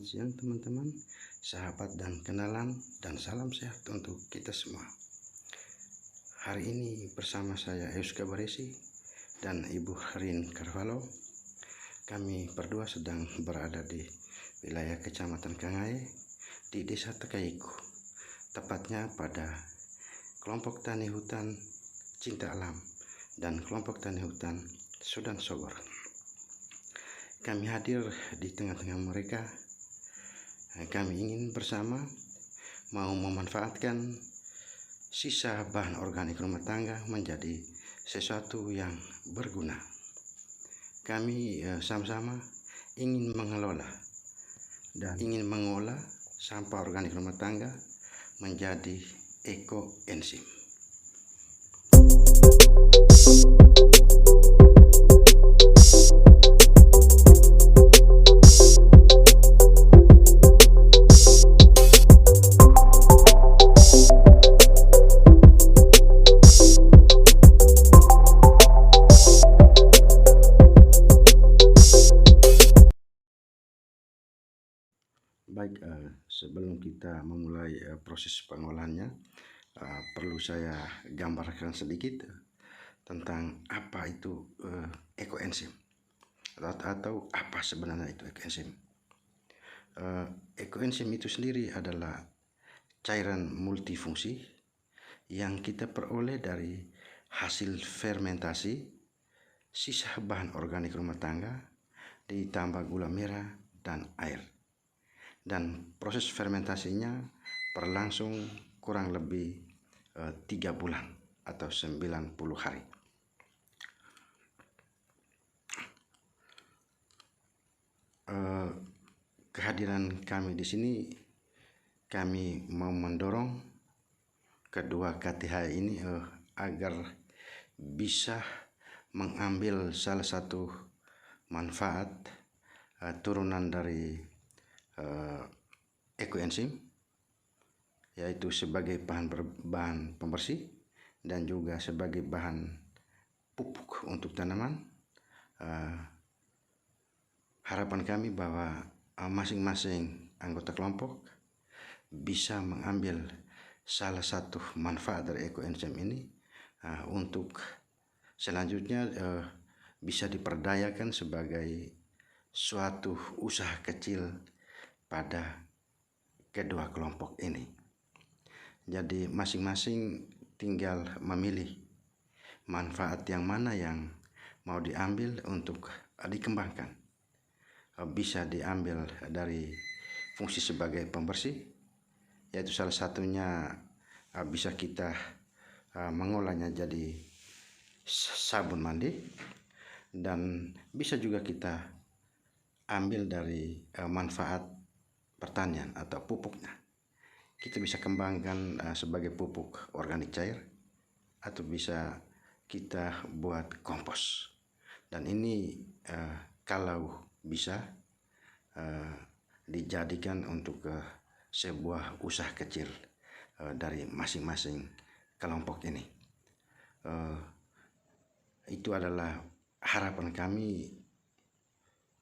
siang teman-teman, sahabat dan kenalan, dan salam sehat untuk kita semua. Hari ini bersama saya Euska Baresi dan Ibu Rin Carvalho. Kami berdua sedang berada di wilayah Kecamatan Kangai di Desa Tekaiku, tepatnya pada kelompok tani hutan Cinta Alam dan kelompok tani hutan Sudan Sogor. Kami hadir di tengah-tengah mereka. Kami ingin bersama mau memanfaatkan sisa bahan organik rumah tangga menjadi sesuatu yang berguna. Kami sama-sama ingin mengelola dan ingin mengolah sampah organik rumah tangga menjadi ekoenzim. Baik, sebelum kita memulai proses pengolahannya, perlu saya gambarkan sedikit tentang apa itu ekoenzim atau apa sebenarnya itu ekoenzim. Ekoenzim itu sendiri adalah cairan multifungsi yang kita peroleh dari hasil fermentasi sisa bahan organik rumah tangga ditambah gula merah dan air. Dan proses fermentasinya berlangsung kurang lebih 3 bulan atau 90 hari. Kehadiran kami di sini, kami mau mendorong kedua KTH ini agar bisa mengambil salah satu manfaat turunan dari ekoenzim, yaitu sebagai bahan pembersih dan juga sebagai bahan pupuk untuk tanaman. Harapan kami bahwa masing-masing anggota kelompok bisa mengambil salah satu manfaat dari ekoenzim ini untuk selanjutnya bisa diperdayakan sebagai suatu usaha kecil pada kedua kelompok ini. Jadi masing-masing tinggal memilih manfaat yang mana yang mau diambil untuk dikembangkan. Bisa diambil dari fungsi sebagai pembersih, yaitu salah satunya bisa kita mengolahnya jadi sabun mandi, dan bisa juga kita ambil dari manfaat pertanian atau pupuknya. Kita bisa kembangkan sebagai pupuk organik cair atau bisa kita buat kompos. Dan ini kalau bisa dijadikan untuk sebuah usaha kecil dari masing-masing kelompok ini. Itu adalah harapan kami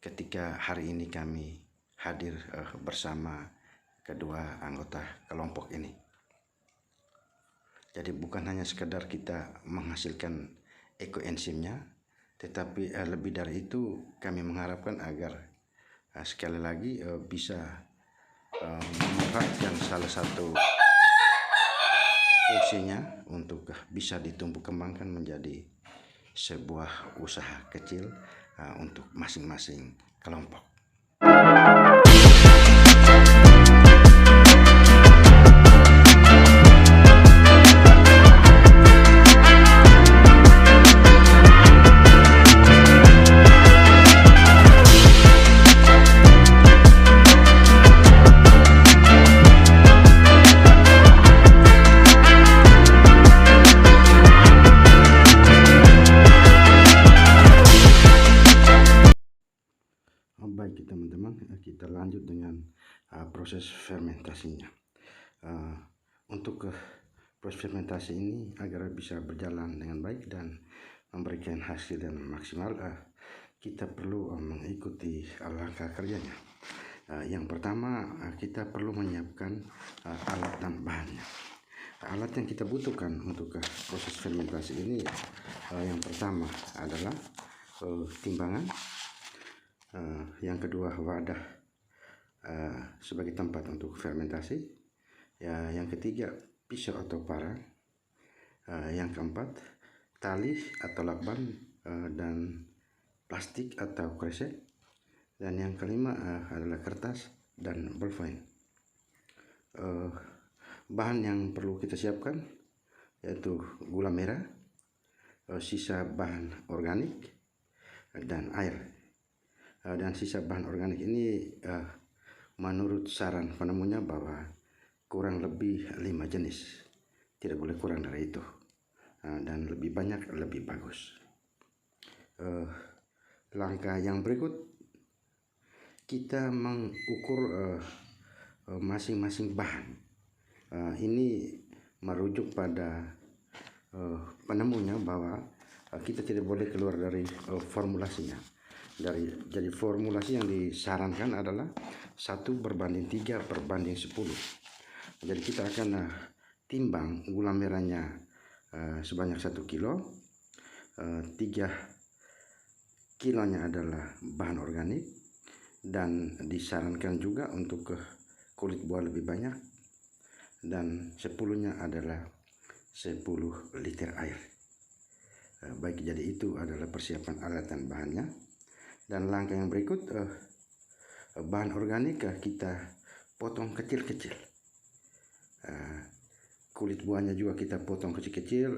ketika hari ini kami hadir bersama kedua anggota kelompok ini. Jadi bukan hanya sekedar kita menghasilkan ekoenzimnya, tetapi lebih dari itu kami mengharapkan agar sekali lagi bisa memanfaatkan salah satu fungsinya untuk bisa ditumbuh kembangkan menjadi sebuah usaha kecil untuk masing-masing kelompok. Baik teman-teman, kita lanjut dengan proses fermentasinya. Untuk proses fermentasi ini agar bisa berjalan dengan baik dan memberikan hasil yang maksimal, kita perlu mengikuti langkah kerjanya. Yang pertama, kita perlu menyiapkan alat dan bahannya. Alat yang kita butuhkan untuk proses fermentasi ini, yang pertama adalah timbangan, yang kedua wadah sebagai tempat untuk fermentasi, yang ketiga pisau atau parang, yang keempat tali atau lakban dan plastik atau kresek, dan yang kelima adalah kertas dan bolpen. Bahan yang perlu kita siapkan yaitu gula merah, sisa bahan organik, dan air. Dan sisa bahan organik ini menurut saran penemunya bahwa kurang lebih 5 jenis, tidak boleh kurang dari itu, dan lebih banyak lebih bagus. Langkah yang berikut, kita mengukur masing-masing bahan. Ini merujuk pada penemunya bahwa kita tidak boleh keluar dari formulasinya. Jadi formulasi yang disarankan adalah 1:3/10. Jadi kita akan timbang gula merahnya sebanyak 1 kilo, 3 kilonya adalah bahan organik, dan disarankan juga untuk kulit buah lebih banyak, dan 10-nya adalah 10 liter air. Baik, jadi itu adalah persiapan alat dan bahannya. Dan langkah yang berikut, bahan organik kita potong kecil-kecil, kulit buahnya juga kita potong kecil-kecil,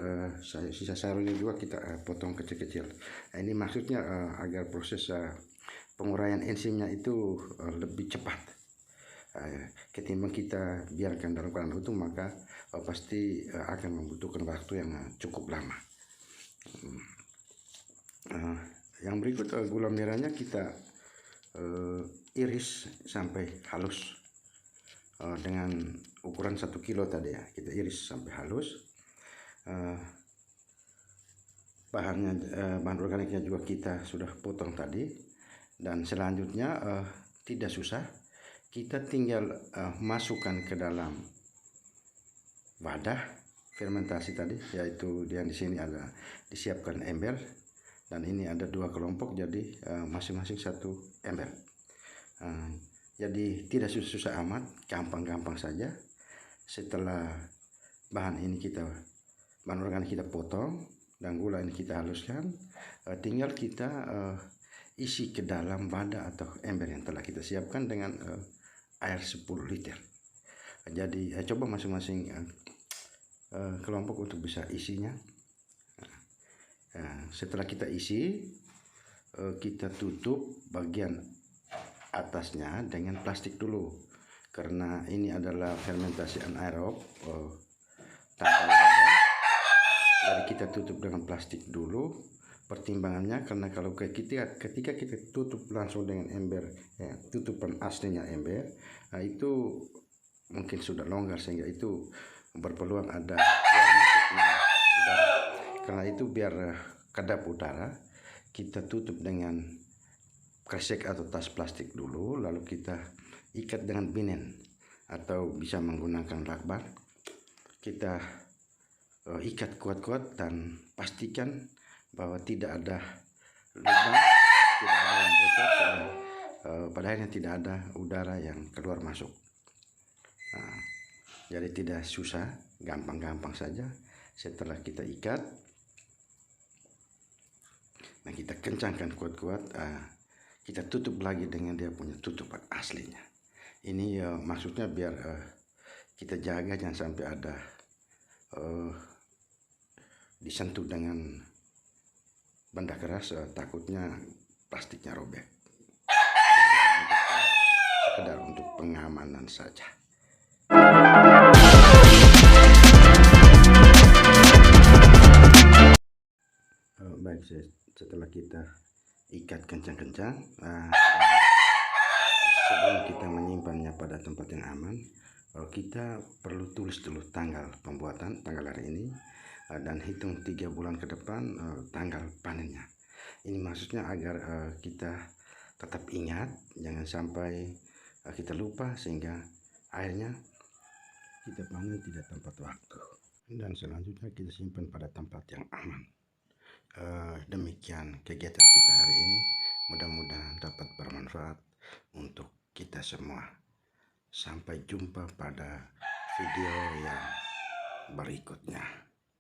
sisa sayurnya juga kita potong kecil-kecil. Ini maksudnya agar proses penguraian enzimnya itu lebih cepat. Ketimbang kita biarkan dalam keadaan utuh, maka pasti akan membutuhkan waktu yang cukup lama. Yang berikut, gula merahnya kita iris sampai halus dengan ukuran 1 kilo tadi ya, kita iris sampai halus. Bahan organiknya juga kita sudah potong tadi, dan selanjutnya tidak susah, kita tinggal masukkan ke dalam wadah fermentasi tadi, yaitu yang di sini ada disiapkan ember, dan ini ada 2 kelompok, jadi masing-masing 1 ember. Jadi tidak susah-susah amat, gampang-gampang saja. Setelah bahan organik kita potong dan gula ini kita haluskan, tinggal kita isi ke dalam wadah atau ember yang telah kita siapkan dengan air 10 liter. Jadi coba masing-masing kelompok untuk bisa isinya. Setelah kita isi, kita tutup bagian atasnya dengan plastik dulu, karena ini adalah fermentasi anaerob tanpa wadah. Jadi kita tutup dengan plastik dulu. Pertimbangannya karena kalau ketika kita tutup langsung dengan ember, tutupan aslinya ember, itu mungkin sudah longgar, sehingga itu berpeluang ada keluar masuknya udara. Karena itu biar kedap udara, kita tutup dengan kresek atau tas plastik dulu, lalu kita ikat dengan binen atau bisa menggunakan lakban. Kita ikat kuat-kuat dan pastikan bahwa tidak ada lubang, tidak ada yang bocor, dan pada akhirnya tidak ada udara yang keluar masuk. Jadi tidak susah, gampang-gampang saja. Setelah kita ikat, nah kita kencangkan kuat-kuat, kita tutup lagi dengan dia punya tutupan aslinya. Ini maksudnya biar kita jaga jangan sampai ada disentuh dengan benda keras, takutnya plastiknya robek. Sekedar untuk pengamanan saja. Baik, setelah kita ikat kencang-kencang, sebelum kita menyimpannya pada tempat yang aman, kita perlu tulis dulu tanggal pembuatan, tanggal hari ini, dan hitung 3 bulan ke depan tanggal panennya. Ini maksudnya agar kita tetap ingat, jangan sampai kita lupa sehingga akhirnya kita panen tidak tepat waktu. Dan selanjutnya kita simpan pada tempat yang aman. Demikian kegiatan kita hari ini, mudah-mudahan dapat bermanfaat untuk kita semua. Sampai jumpa pada video yang berikutnya.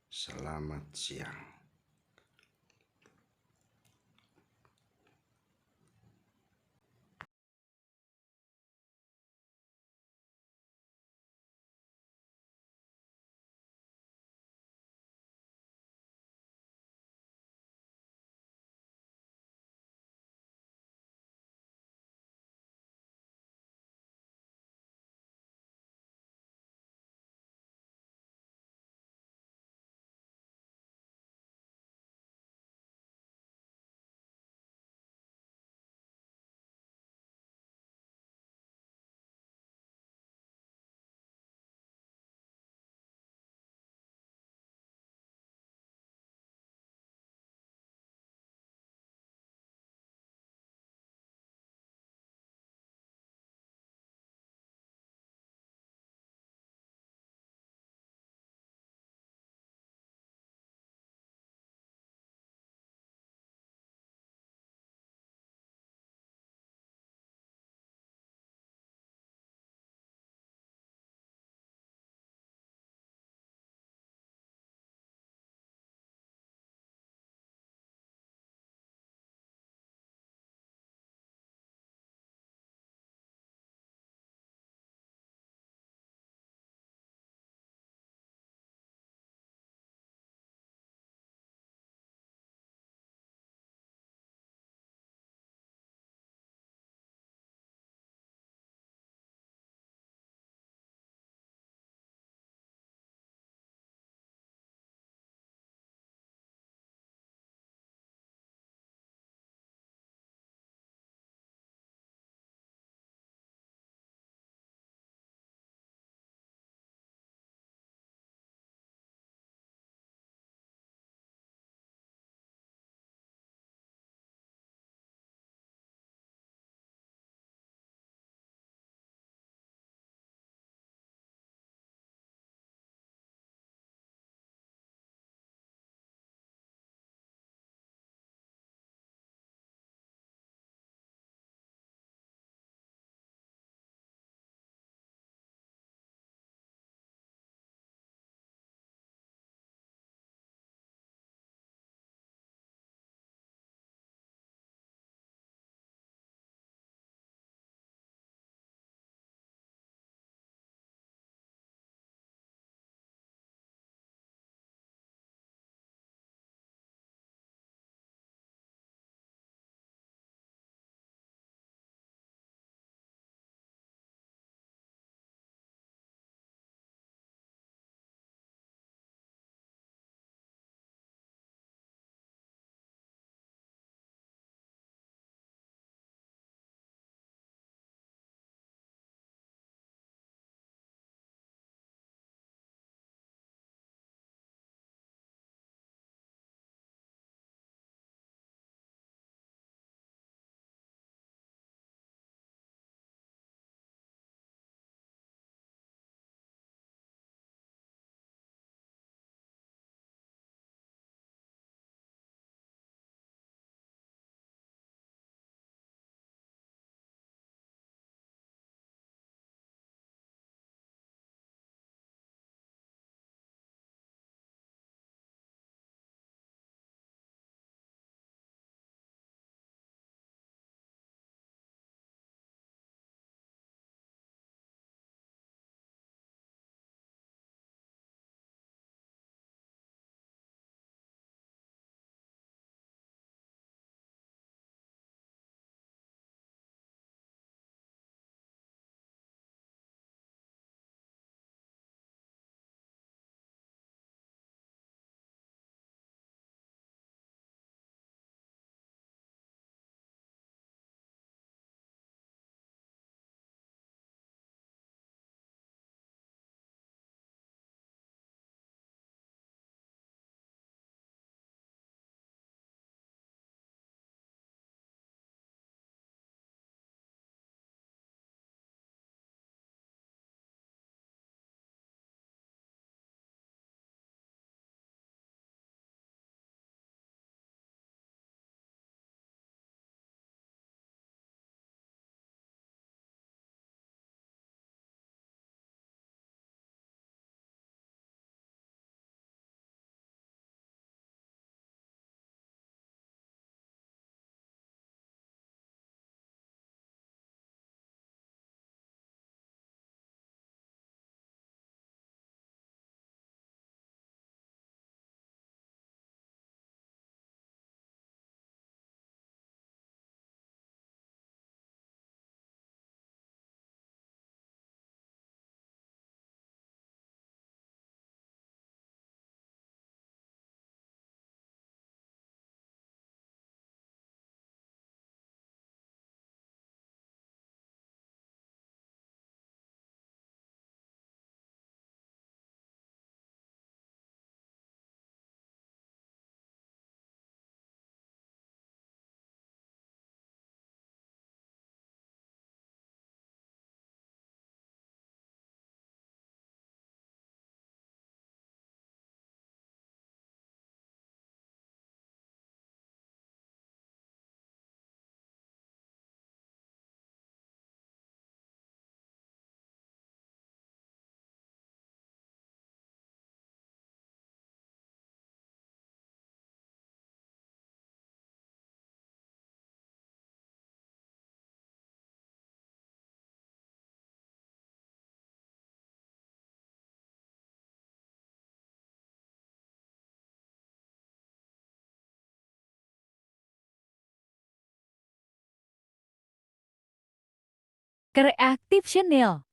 Selamat siang. Kreatif Channel.